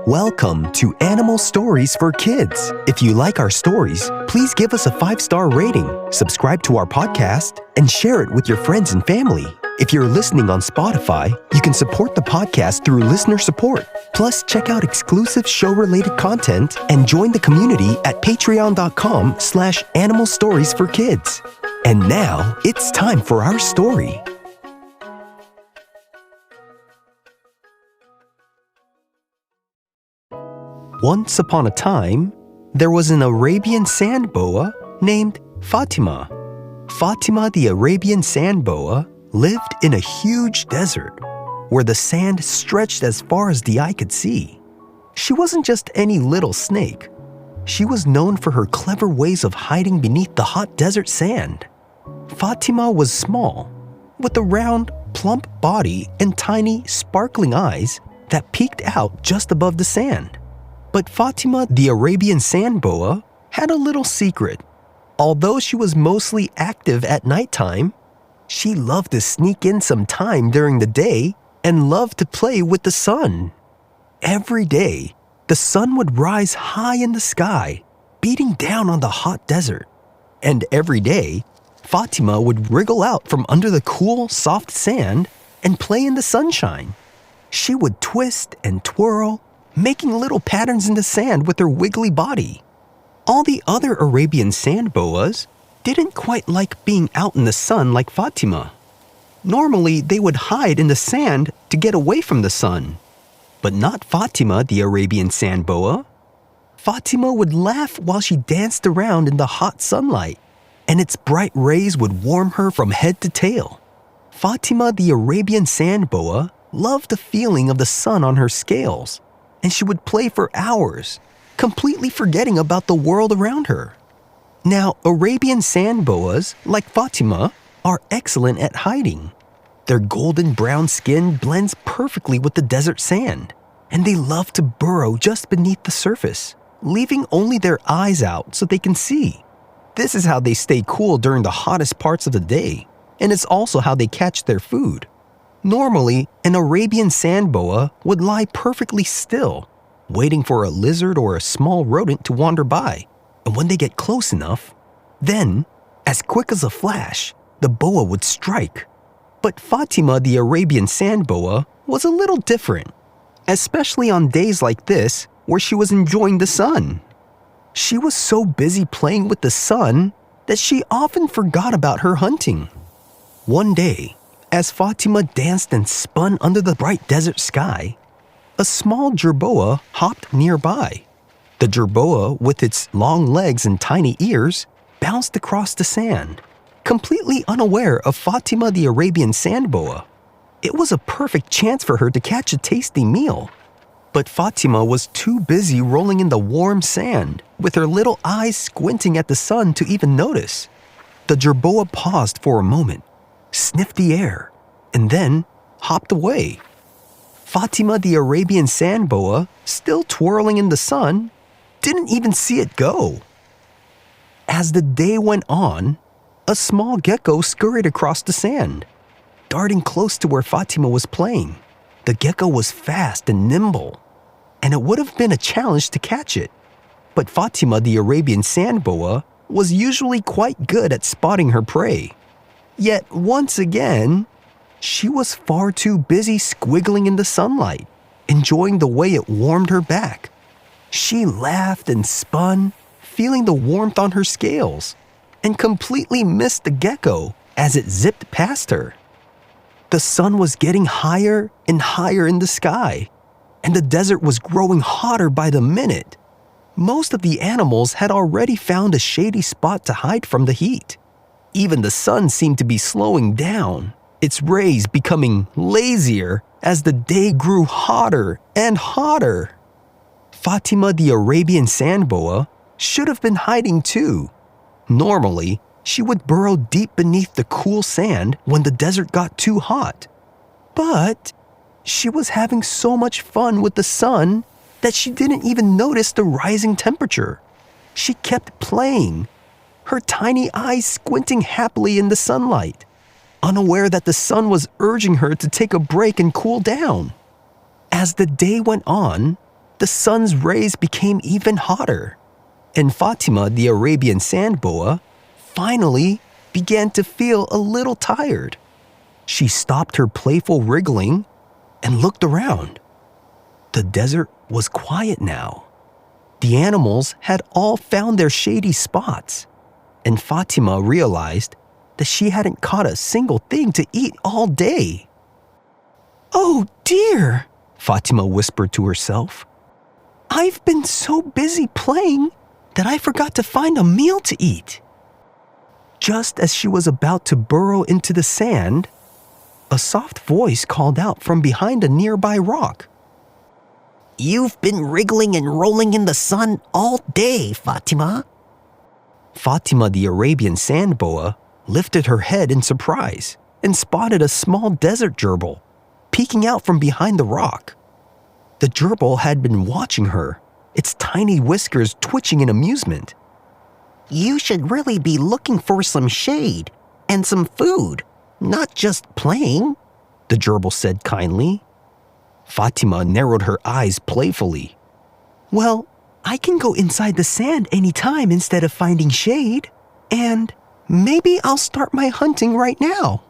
Welcome to Animal Stories for Kids. If you like our stories, please give us a 5-star rating, subscribe to our podcast, and share it with your friends and family. If you're listening on Spotify, you can support the podcast through listener support. Plus, check out exclusive show-related content and join the community at patreon.com/Animal Stories for Kids. And now, it's time for our story. Once upon a time, there was an Arabian Sand Boa named Fatima. Fatima the Arabian Sand Boa lived in a huge desert where the sand stretched as far as the eye could see. She wasn't just any little snake. She was known for her clever ways of hiding beneath the hot desert sand. Fatima was small, with a round, plump body and tiny, sparkling eyes that peeked out just above the sand. But Fatima the Arabian Sand Boa had a little secret. Although she was mostly active at nighttime, she loved to sneak in some time during the day and loved to play with the sun. Every day, the sun would rise high in the sky, beating down on the hot desert. And every day, Fatima would wriggle out from under the cool, soft sand and play in the sunshine. She would twist and twirl, making little patterns in the sand with her wiggly body. All the other Arabian Sand Boas didn't quite like being out in the sun like Fatima. Normally, they would hide in the sand to get away from the sun. But not Fatima the Arabian Sand Boa. Fatima would laugh while she danced around in the hot sunlight, and its bright rays would warm her from head to tail. Fatima the Arabian Sand Boa loved the feeling of the sun on her scales, and she would play for hours, completely forgetting about the world around her. Now, Arabian Sand Boas, like Fatima, are excellent at hiding. Their golden brown skin blends perfectly with the desert sand, and they love to burrow just beneath the surface, leaving only their eyes out so they can see. This is how they stay cool during the hottest parts of the day, and it's also how they catch their food. Normally, an Arabian Sand Boa would lie perfectly still, waiting for a lizard or a small rodent to wander by. And when they get close enough, then, as quick as a flash, the boa would strike. But Fatima the Arabian Sand Boa was a little different, especially on days like this where she was enjoying the sun. She was so busy playing with the sun that she often forgot about her hunting. One day, as Fatima danced and spun under the bright desert sky, a small jerboa hopped nearby. The jerboa, with its long legs and tiny ears, bounced across the sand, completely unaware of Fatima the Arabian Sand Boa. It was a perfect chance for her to catch a tasty meal. But Fatima was too busy rolling in the warm sand, with her little eyes squinting at the sun to even notice. The jerboa paused for a moment, sniffed the air, and then hopped away. Fatima the Arabian Sand Boa, still twirling in the sun, didn't even see it go. As the day went on, a small gecko scurried across the sand, darting close to where Fatima was playing. The gecko was fast and nimble, and it would have been a challenge to catch it. But Fatima the Arabian Sand Boa was usually quite good at spotting her prey. Yet once again, she was far too busy squiggling in the sunlight, enjoying the way it warmed her back. She laughed and spun, feeling the warmth on her scales, and completely missed the gecko as it zipped past her. The sun was getting higher and higher in the sky, and the desert was growing hotter by the minute. Most of the animals had already found a shady spot to hide from the heat. Even the sun seemed to be slowing down, its rays becoming lazier as the day grew hotter and hotter. Fatima the Arabian Sand Boa should have been hiding too. Normally, she would burrow deep beneath the cool sand when the desert got too hot. But she was having so much fun with the sun that she didn't even notice the rising temperature. She kept playing, her tiny eyes squinting happily in the sunlight, unaware that the sun was urging her to take a break and cool down. As the day went on, the sun's rays became even hotter, and Fatima, the Arabian Sand Boa, finally began to feel a little tired. She stopped her playful wriggling and looked around. The desert was quiet now. The animals had all found their shady spots, and Fatima realized that she hadn't caught a single thing to eat all day. "Oh dear," Fatima whispered to herself. "I've been so busy playing that I forgot to find a meal to eat." Just as she was about to burrow into the sand, a soft voice called out from behind a nearby rock. "You've been wriggling and rolling in the sun all day, Fatima." Fatima, the Arabian Sand Boa, lifted her head in surprise and spotted a small desert gerbil peeking out from behind the rock. The gerbil had been watching her, its tiny whiskers twitching in amusement. "You should really be looking for some shade and some food, not just playing," the gerbil said kindly. Fatima narrowed her eyes playfully. "Well, I can go inside the sand anytime instead of finding shade, and maybe I'll start my hunting right now.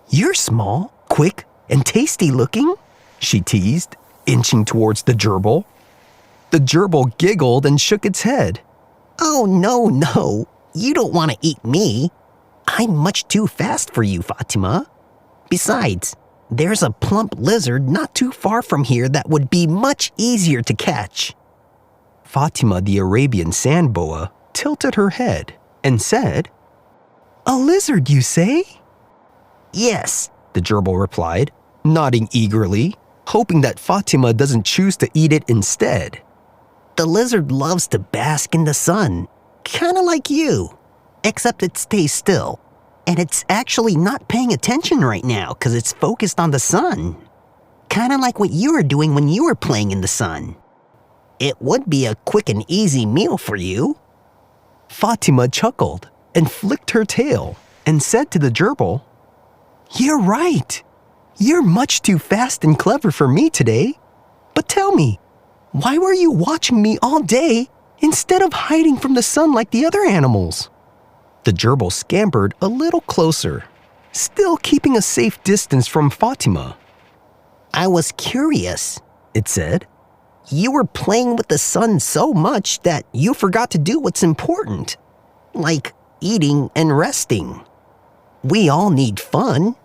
You're small, quick, and tasty looking," she teased, inching towards the gerbil. The gerbil giggled and shook its head. "Oh, no, you don't want to eat me. I'm much too fast for you, Fatima. Besides, there's a plump lizard not too far from here that would be much easier to catch." Fatima, the Arabian Sand Boa, tilted her head and said, "A lizard, you say?" "Yes," the gerbil replied, nodding eagerly, hoping that Fatima doesn't choose to eat it instead. "The lizard loves to bask in the sun, kind of like you, except it stays still, and it's actually not paying attention right now because it's focused on the sun. Kind of like what you were doing when you were playing in the sun. It would be a quick and easy meal for you." Fatima chuckled and flicked her tail and said to the gerbil, "You're right. You're much too fast and clever for me today. But tell me, why were you watching me all day instead of hiding from the sun like the other animals?" The gerbil scampered a little closer, still keeping a safe distance from Fatima. "I was curious," it said. "You were playing with the sun so much that you forgot to do what's important, like eating and resting. We all need fun,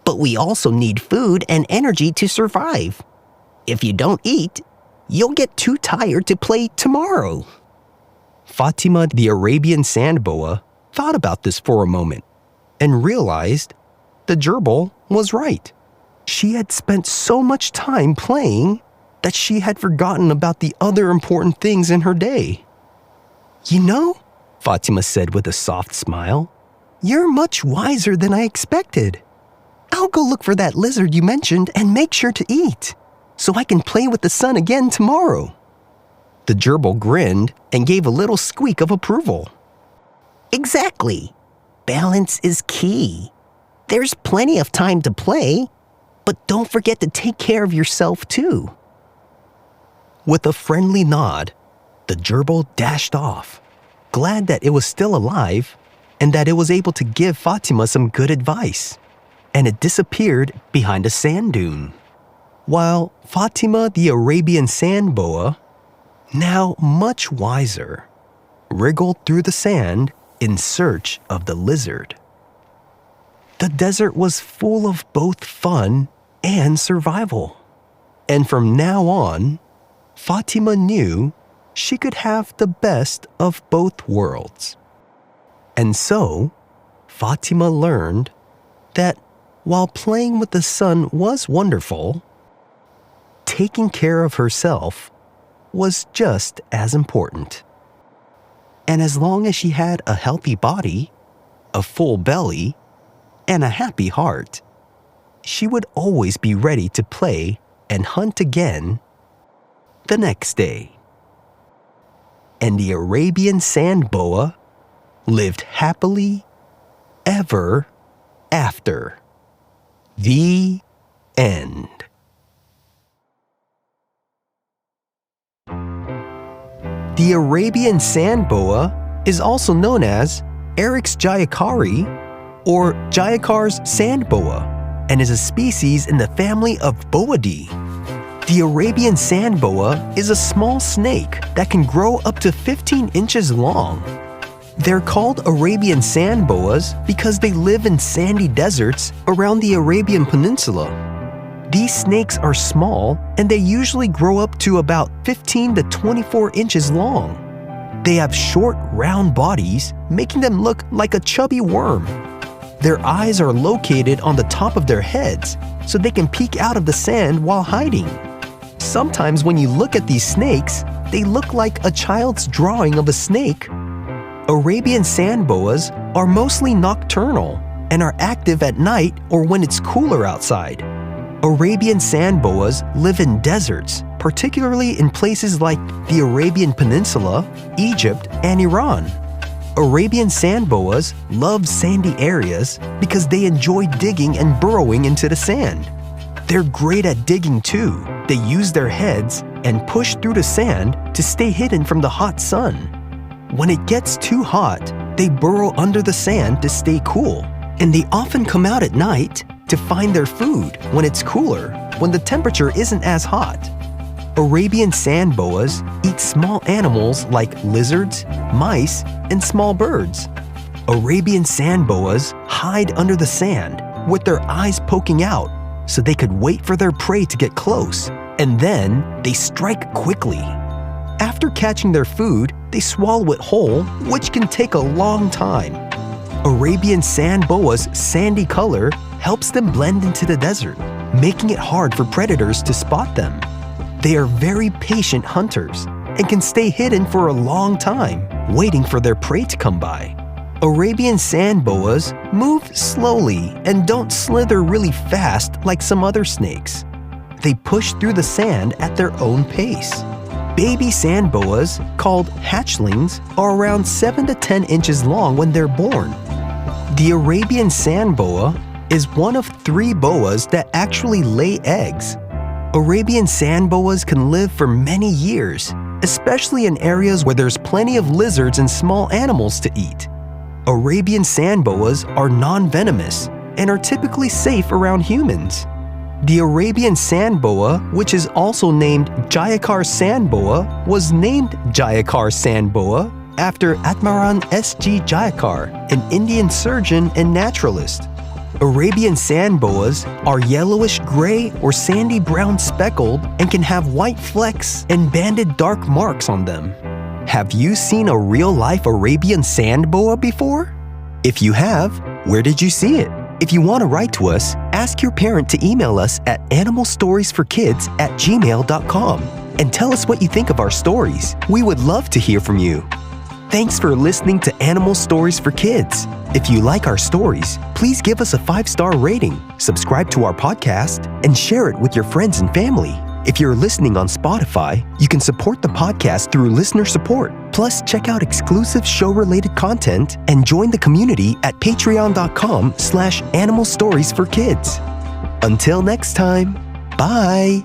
but we also need food and energy to survive. If you don't eat, you'll get too tired to play tomorrow." Fatima, the Arabian Sand Boa, thought about this for a moment and realized the gerbil was right. She had spent so much time playing that she had forgotten about the other important things in her day. "You know," Fatima said with a soft smile, "you're much wiser than I expected. I'll go look for that lizard you mentioned and make sure to eat, so I can play with the sun again tomorrow." The gerbil grinned and gave a little squeak of approval. "Exactly. Balance is key. There's plenty of time to play, but don't forget to take care of yourself too." With a friendly nod, the gerbil dashed off, glad that it was still alive and that it was able to give Fatima some good advice, and it disappeared behind a sand dune. While Fatima, the Arabian Sand Boa, now much wiser, wriggled through the sand in search of the lizard. The desert was full of both fun and survival, and from now on, Fatima knew she could have the best of both worlds. And so, Fatima learned that while playing with the sun was wonderful, taking care of herself was just as important. And as long as she had a healthy body, a full belly, and a happy heart, she would always be ready to play and hunt again the next day. And the Arabian Sand Boa lived happily ever after. The end. The Arabian Sand Boa is also known as Eryx jayakari or Jayakar's sand boa and is a species in the family of Boidae. The Arabian sand boa is a small snake that can grow up to 15 inches long. They're called Arabian sand boas because they live in sandy deserts around the Arabian Peninsula. These snakes are small and they usually grow up to about 15 to 24 inches long. They have short, round bodies, making them look like a chubby worm. Their eyes are located on the top of their heads, so they can peek out of the sand while hiding. Sometimes when you look at these snakes, they look like a child's drawing of a snake. Arabian sand boas are mostly nocturnal and are active at night or when it's cooler outside. Arabian sand boas live in deserts, particularly in places like the Arabian Peninsula, Egypt, and Iran. Arabian sand boas love sandy areas because they enjoy digging and burrowing into the sand. They're great at digging too. They use their heads and push through the sand to stay hidden from the hot sun. When it gets too hot, they burrow under the sand to stay cool, and they often come out at night to find their food when it's cooler, when the temperature isn't as hot. Arabian sand boas eat small animals like lizards, mice, and small birds. Arabian sand boas hide under the sand with their eyes poking out so they could wait for their prey to get close, and then they strike quickly. After catching their food, they swallow it whole, which can take a long time. Arabian sand boa's sandy color helps them blend into the desert, making it hard for predators to spot them. They are very patient hunters and can stay hidden for a long time, waiting for their prey to come by. Arabian sand boas move slowly and don't slither really fast like some other snakes. They push through the sand at their own pace. Baby sand boas, called hatchlings, are around 7 to 10 inches long when they're born. The Arabian sand boa is one of 3 boas that actually lay eggs. Arabian sand boas can live for many years, especially in areas where there's plenty of lizards and small animals to eat. Arabian sand boas are non-venomous and are typically safe around humans. The Arabian sand boa, which is also named Jayakar sand boa, was named Jayakar sand boa after Atmaran S.G. Jayakar, an Indian surgeon and naturalist. Arabian sand boas are yellowish gray or sandy brown speckled and can have white flecks and banded dark marks on them. Have you seen a real-life Arabian sand boa before? If you have, where did you see it? If you want to write to us, ask your parent to email us at animalstoriesforkids@gmail.com and tell us what you think of our stories. We would love to hear from you. Thanks for listening to Animal Stories for Kids. If you like our stories, please give us a 5-star rating, subscribe to our podcast, and share it with your friends and family. If you're listening on Spotify, you can support the podcast through listener support. Plus, check out exclusive show-related content and join the community at patreon.com/animalstoriesforkids. Until next time, bye!